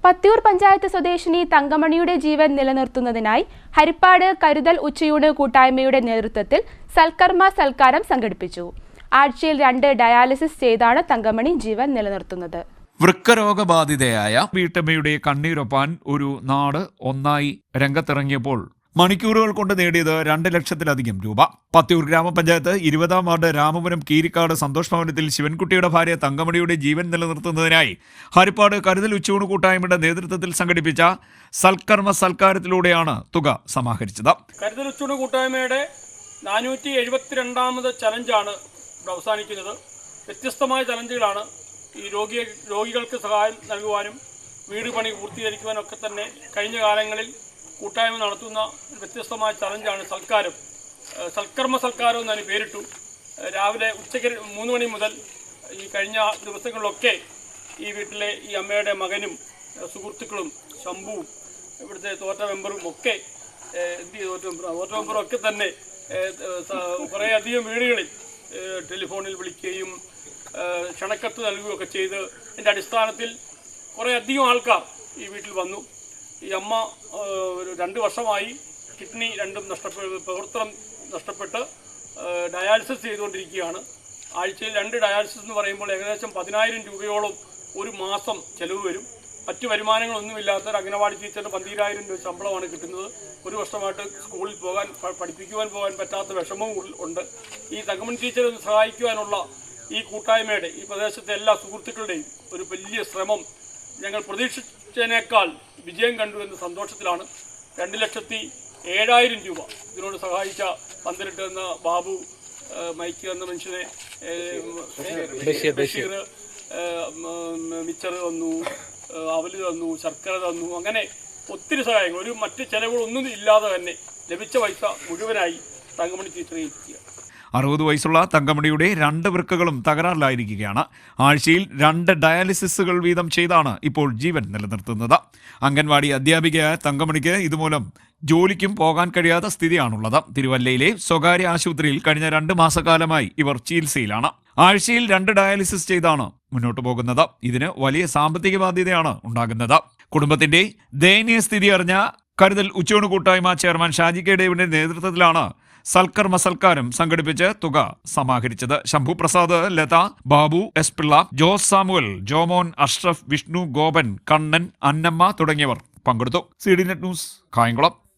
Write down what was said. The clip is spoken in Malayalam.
പത്തിയൂർ പഞ്ചായത്ത് സ്വദേശിനി തങ്കമണിയുടെ ജീവൻ നിലനിർത്തുന്നതിനായി ഹരിപ്പാട് കരുതൽ ഉച്ചയൂണ് കൂട്ടായ്മയുടെ നേതൃത്വത്തിൽ സൽക്കാരം സംഘടിപ്പിച്ചു. ആഴ്ചയിൽ 2 ഡയാലിസിസ് ചെയ്താണ് തങ്കമണി ജീവൻ നിലനിർത്തുന്നത്. വൃക്കരോഗബാധിതയായ വീട്ടമ്മയുടെ കണ്ണീരൊപ്പാൻ ഒരു നാട് ഒന്നായി രംഗത്തിറങ്ങിയപ്പോൾ മണിക്കൂറുകൾ കൊണ്ട് നേടിയത് 2 ലക്ഷത്തിലധികം രൂപ. പത്തിയൂർ ഗ്രാമപഞ്ചായത്ത് 20-ാം വാർഡ് രാമപുരം കീരിക്കാട് സന്തോഷ് ഭവനത്തിൽ ശിവൻകുട്ടിയുടെ ഭാര്യ തങ്കമണിയുടെ ജീവൻ നിലനിർത്തുന്നതിനായി ഹരിപ്പാട് കരുതൽ ഉച്ചയൂണ് കൂട്ടായ്മയുടെ നേതൃത്വത്തിൽ സംഘടിപ്പിച്ച സൽക്കാരത്തിലൂടെയാണ് തുക സമാഹരിച്ചത്. കരുതൽ ഉച്ചയൂണ് കൂട്ടായ്മയുടെ 472ാമത് ചലഞ്ചാണ് അവസാനിക്കുന്നത്. വ്യത്യസ്തമായ ചലഞ്ചുകളാണ് ഈ രോഗികൾക്ക് സഹായം നൽകുവാനും വീട് പണി പൂർത്തീകരിക്കുവാനും ഒക്കെ തന്നെ കഴിഞ്ഞ കാലങ്ങളിൽ കൂട്ടായ്മ നടത്തുന്ന വ്യത്യസ്തമായ ചലഞ്ചാണ് സൽക്കാരം എന്നതിന് പേരിട്ടു. രാവിലെ ഉച്ചയ്ക്ക് 3 മണി മുതൽ ഈ കഴിഞ്ഞ ദിവസങ്ങളിലൊക്കെ ഈ വീട്ടിലെ ഈ അമ്മയുടെ മകനും സുഹൃത്തുക്കളും ശംഭുവും ഇവിടുത്തെ തോറ്റ മെമ്പറും ഒക്കെ തോറ്റ മെമ്പറും ഒക്കെ തന്നെ കുറേയധികം വീടുകളിൽ ടെലിഫോണിൽ വിളിക്കുകയും ക്ഷണക്കത്ത് നൽകുകയൊക്കെ ചെയ്ത് അതിൻ്റെ അടിസ്ഥാനത്തിൽ കുറേയധികം ആൾക്കാർ ഈ വീട്ടിൽ വന്നു. ഈ അമ്മ 2 വർഷമായി കിഡ്നി രണ്ടും പ്രവർത്തനം നഷ്ടപ്പെട്ട് ഡയാലിസിസ് ചെയ്തുകൊണ്ടിരിക്കുകയാണ്. ആഴ്ചയിൽ 2 ഡയാലിസിസ് എന്ന് പറയുമ്പോൾ ഏകദേശം 10,000 രൂപയോളം ഒരു മാസം ചെലവ് വരും. മറ്റു വരുമാനങ്ങളൊന്നുമില്ലാത്ത ഒരു അംഗനവാടി ടീച്ചറിന് 12,000 രൂപ ശമ്പളമാണ് കിട്ടുന്നത്. ഒരു വർഷമായിട്ട് സ്കൂളിൽ പഠിപ്പിക്കുവാൻ പോകാൻ പറ്റാത്ത വിഷമവും ഉണ്ട്. ഈ തങ്കമണി ടീച്ചറെ സഹായിക്കുവാനുള്ള ഈ കൂട്ടായ്മയുടെ ഈ പ്രദേശത്തെ എല്ലാ സുഹൃത്തുക്കളുടെയും ഒരു വലിയ ശ്രമം ഞങ്ങൾ പ്രതീക്ഷിച്ചതിനേക്കാൾ വിജയം കണ്ടു എന്ന സന്തോഷത്തിലാണ്. 2,07,000 രൂപ ഇതിനോട് സഹായിച്ച 12 എന്ന ബാബു, മൈക്ക് എന്ന മനുഷ്യനെ, ബഷീർ മിച്ചർ തന്നു, അവല് തന്നു, ശർക്കര തന്നു, അങ്ങനെ ഒത്തിരി സഹായങ്ങൾ ഒരു മറ്റ് ചെലവുകളൊന്നും ഇല്ലാതെ തന്നെ ലഭിച്ച പൈസ മുഴുവനായി തങ്കമണി ടീച്ചറെ എത്തിക്കുക. 60 വയസ്സുള്ള തങ്കമണിയുടെ 2 വൃക്കകളും തകരാറിലായിരിക്കുകയാണ്. ആഴ്ചയിൽ 2 ഡയാലിസിസുകൾ വീതം ചെയ്താണ് ഇപ്പോൾ ജീവൻ നിലനിർത്തുന്നത്. അംഗൻവാടി അധ്യാപികയായ തങ്കമണിക്ക് ഇതുമൂലം ജോലിക്കും പോകാൻ കഴിയാത്ത സ്ഥിതിയാണുള്ളത്. തിരുവല്ലയിലെ സ്വകാര്യ ആശുപത്രിയിൽ കഴിഞ്ഞ 2 മാസക്കാലമായി ഇവർ ചികിത്സയിലാണ്. ആഴ്ചയിൽ 2 ഡയാലിസിസ് ചെയ്താണ് മുന്നോട്ട് പോകുന്നത്. ഇതിന് വലിയ സാമ്പത്തിക ബാധ്യതയാണ് ഉണ്ടാകുന്നത്. കുടുംബത്തിന്റെ ദയനീയ സ്ഥിതി അറിഞ്ഞ കരുതൽ ഉച്ചയൂണ് കൂട്ടായ്മ ചെയർമാൻ ഷാജി കെ ഡേവിന്റെ നേതൃത്വത്തിലാണ് സൽക്കാരം സംഘടിപ്പിച്ച് തുക സമാഹരിച്ചത്. ശംഭു പ്രസാദ്, ലത, ബാബു, എസ് പിള്ള, ജോസ് സാമുവൽ, ജോമോൻ, അഷ്റഫ്, വിഷ്ണു, ഗോപൻ, കണ്ണൻ, അന്നമ്മ തുടങ്ങിയവർ പങ്കെടുത്തു. CDNet news, Kayamkulam.